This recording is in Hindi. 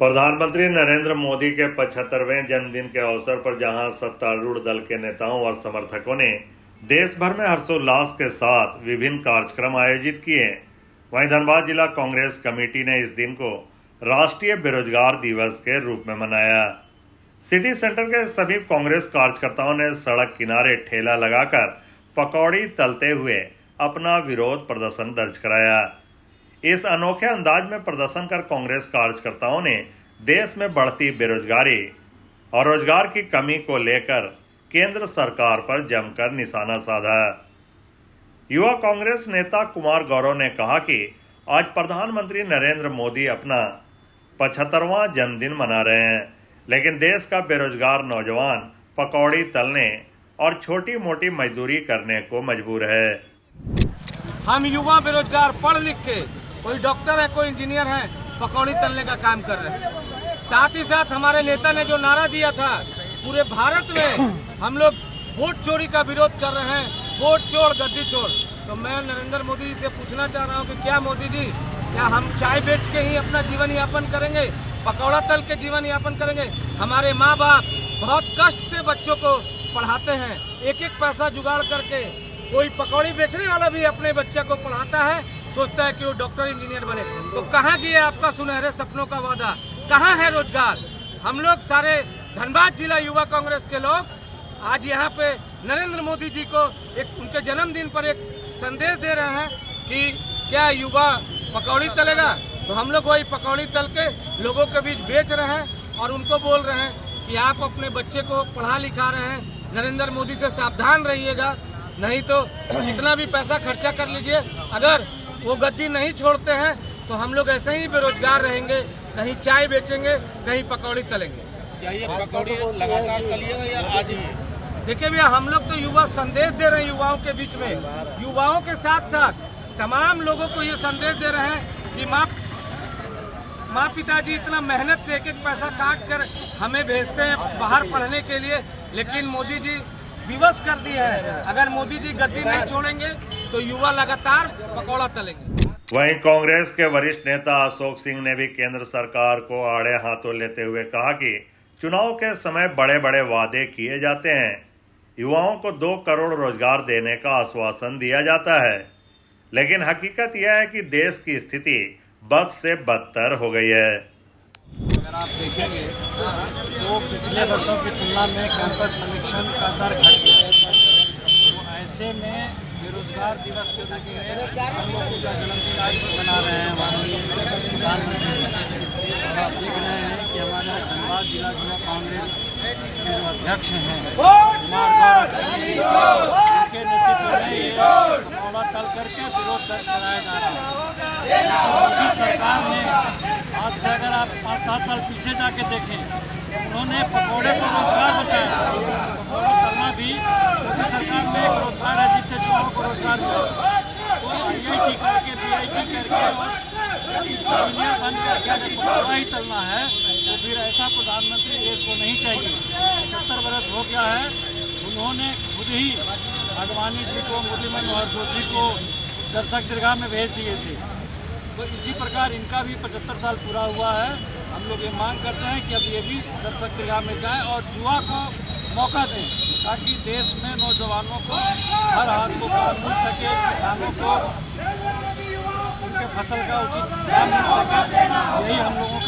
प्रधानमंत्री नरेंद्र मोदी के 75वें जन्मदिन के अवसर पर जहां सत्तारूढ़ दल के नेताओं और समर्थकों ने देश भर में हर्षोल्लास के साथ विभिन्न कार्यक्रम आयोजित किए, वहीं धनबाद जिला कांग्रेस कमेटी ने इस दिन को राष्ट्रीय बेरोजगार दिवस के रूप में मनाया। सिटी सेंटर के सभी कांग्रेस कार्यकर्ताओं ने सड़क किनारे ठेला लगाकर पकौड़ी तलते हुए अपना विरोध प्रदर्शन दर्ज कराया। इस अनोखे अंदाज में प्रदर्शन कर कांग्रेस कार्यकर्ताओं ने देश में बढ़ती बेरोजगारी और रोजगार की कमी को लेकर केंद्र सरकार पर जमकर निशाना साधा। युवा कांग्रेस नेता कुमार गौरव ने कहा कि आज प्रधानमंत्री नरेंद्र मोदी अपना 75वां जन्मदिन मना रहे हैं, लेकिन देश का बेरोजगार नौजवान पकौड़ी तलने और छोटी मोटी मजदूरी करने को मजबूर है। हम युवा बेरोजगार पढ़ लिख के, कोई डॉक्टर है, कोई इंजीनियर है, पकौड़ी तलने का काम कर रहे हैं। साथ ही साथ हमारे नेता ने जो नारा दिया था, पूरे भारत में हम लोग वोट चोरी का विरोध कर रहे हैं, वोट चोर गद्दी चोर। तो मैं नरेंद्र मोदी जी से पूछना चाह रहा हूं कि क्या मोदी जी, क्या हम चाय बेच के ही अपना जीवन यापन करेंगे, पकौड़ा तल के जीवन यापन करेंगे? हमारे माँ बाप बहुत कष्ट से बच्चों को पढ़ाते हैं, एक एक पैसा जुगाड़ करके। कोई पकौड़ी बेचने वाला भी अपने बच्चे को पढ़ाता है, सोचता है कि वो डॉक्टर इंजीनियर बने। तो कहाँ गया आपका सुनहरे सपनों का वादा? कहाँ है रोजगार? हम लोग सारे धनबाद जिला युवा कांग्रेस के लोग आज यहाँ पे नरेंद्र मोदी जी को एक उनके जन्मदिन पर एक संदेश दे रहे हैं कि क्या युवा पकौड़ी तलेगा? तो हम लोग वही पकौड़ी तल के लोगों के बीच बेच रहे हैं और उनको बोल रहे हैं कि आप अपने बच्चे को पढ़ा लिखा रहे हैं, नरेंद्र मोदी से सावधान रहिएगा, नहीं तो जितना भी पैसा खर्चा कर लीजिए, अगर वो गद्दी नहीं छोड़ते हैं तो हम लोग ऐसे ही बेरोजगार रहेंगे, कहीं चाय बेचेंगे, कहीं पकौड़ी तलेंगे। क्या ये पकौड़ी लगातार तलिएगा या आज ही? देखिए भैया, हम लोग तो युवा संदेश दे रहे हैं युवाओं के बीच में, युवाओं के साथ साथ तमाम लोगों को ये संदेश दे रहे हैं कि माँ पिताजी इतना मेहनत से एक एक पैसा काट कर हमें भेजते हैं बाहर पढ़ने के लिए, लेकिन मोदी जी विवश कर दिए हैं। अगर मोदी जी गद्दी नहीं छोड़ेंगे तो युवा लगातार पकौड़ा तलेंगे। वहीं कांग्रेस के वरिष्ठ नेता अशोक सिंह ने भी केंद्र सरकार को आड़े हाथों लेते हुए कहा कि चुनाव के समय बड़े बड़े वादे किए जाते हैं, युवाओं को 2 करोड़ रोजगार देने का आश्वासन दिया जाता है, लेकिन हकीकत यह है कि देश की स्थिति बद से बदतर हो गई है। अगर आप देखेंगे तो पिछले वर्षों की तुलना में कैंपस समीक्षण का दर घट गया, तो ऐसे में बेरोजगार दिवस के रूप में हम लोग उनका जन्मदिन आज मना रहे हैं। माननीय प्रधानमंत्री और आप देख रहे हैं कि हमारे धनबाद जिला युवा कांग्रेस के जो अध्यक्ष हैं कुमार गौरव, उनके नेतृत्व में ये पकौड़ा तल करके विरोध दर्ज कराया जा रहा है। मोदी सरकार ने आज से अगर आप 5-7 साल पीछे जाके देखें, उन्होंने पकौड़े को रोजगार बताया। पकौड़ा तलना भी मोदी सरकार में एक रोजगार है जिससे युवाओं को रोजगार मिले। तो IIT करके BIT करके और इंजीनियर बन करके अगर पकौड़ा ही तलना है तो फिर ऐसा प्रधानमंत्री देश को नहीं चाहिए। 75 वर्ष हो गया है, उन्होंने खुद ही आडवाणी जी को, मुरली मनोहर जोशी को दर्शक दीर्घा में भेज दिए थे। तो इसी प्रकार इनका भी 75 साल पूरा हुआ है। हम लोग ये मांग करते हैं कि अब ये भी दर्शक दीर्घा में जाए और युवा को मौका दें, ताकि देश में नौजवानों को हर हाथ को काम मिल सके, किसानों को उनके फसल का उचित दाम मिल सके। यही हम लोगों